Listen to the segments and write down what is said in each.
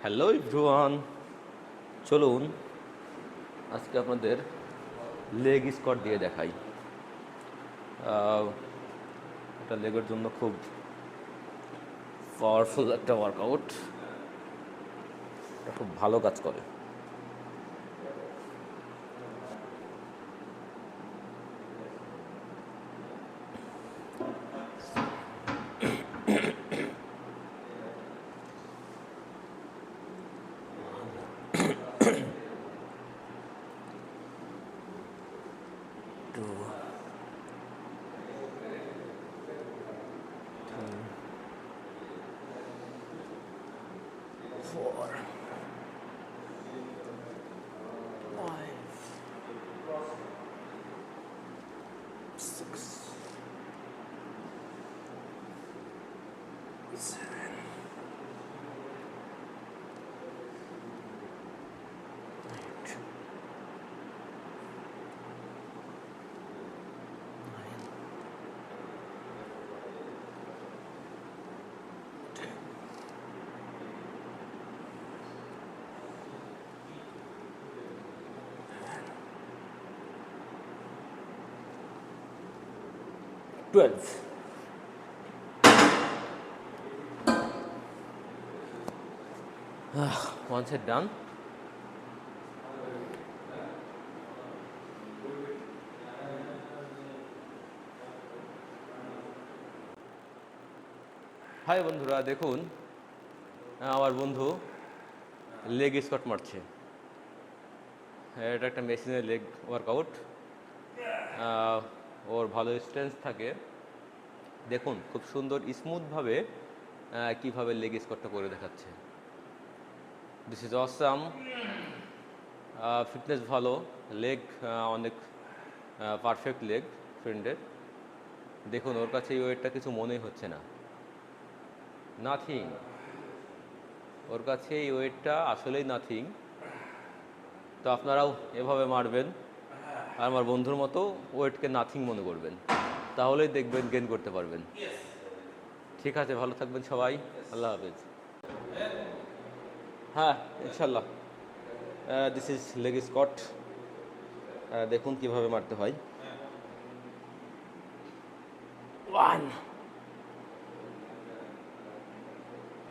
Hello everyone, চলুন আজকে আপনাদের লেগ স্কোয়াট দিয়ে দেখাই। এটা লেগের জন্য খুব পাওয়ারফুল একটা ওয়ার্কআউট, এটা খুব ভালো কাজ করে। Two, 4, 5, 6, 7, 8, 9, 10, 12. One set done. High বন্ধুরা, দেখুন আমার বন্ধু লেগ স্কোয়াট মারছে। এটা একটা মেশিনের লেগ ওয়ার্কআউট, ওর ভালো স্ট্রেংথ থাকে। দেখুন খুব সুন্দর স্মুথভাবে কীভাবে লেগ স্কোয়াটটা করে দেখাচ্ছে। দিস ইজ অসাম, ফিটনেস ভালো, লেগ অনেক পারফেক্ট লেগ ফ্রেন্ডের। দেখুন ওর কাছে এই ওয়েটটা কিছু মনেই হচ্ছে না, নাথিং। ওর কাছে এই ওয়েটটা আসলেই নাথিং। তো আপনারাও এভাবে মারবেন আর আমার বন্ধুর মতো ওয়েটকে নাথিং মনে করবেন, তাহলেই দেখবেন গেইন করতে পারবেন। ঠিক আছে, ভালো থাকবেন সবাই, আল্লাহ হাফেজ। হ্যাঁ, ইনশাল্লাহ। দিস ইজ লেগ স্কট, দেখুন কিভাবে মারতে হয়। 1,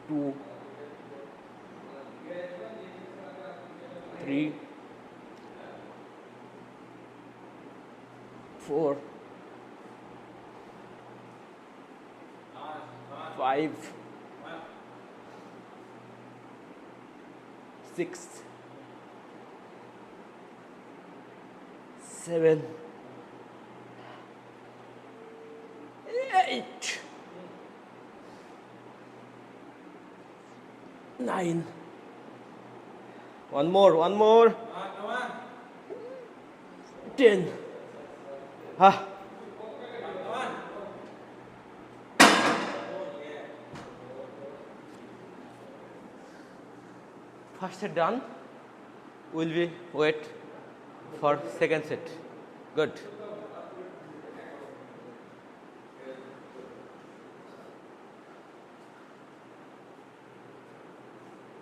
2, 3, 4, 5, 6, 7, 8, 9. One more. 10. First set done. Will be wait for second set. Good.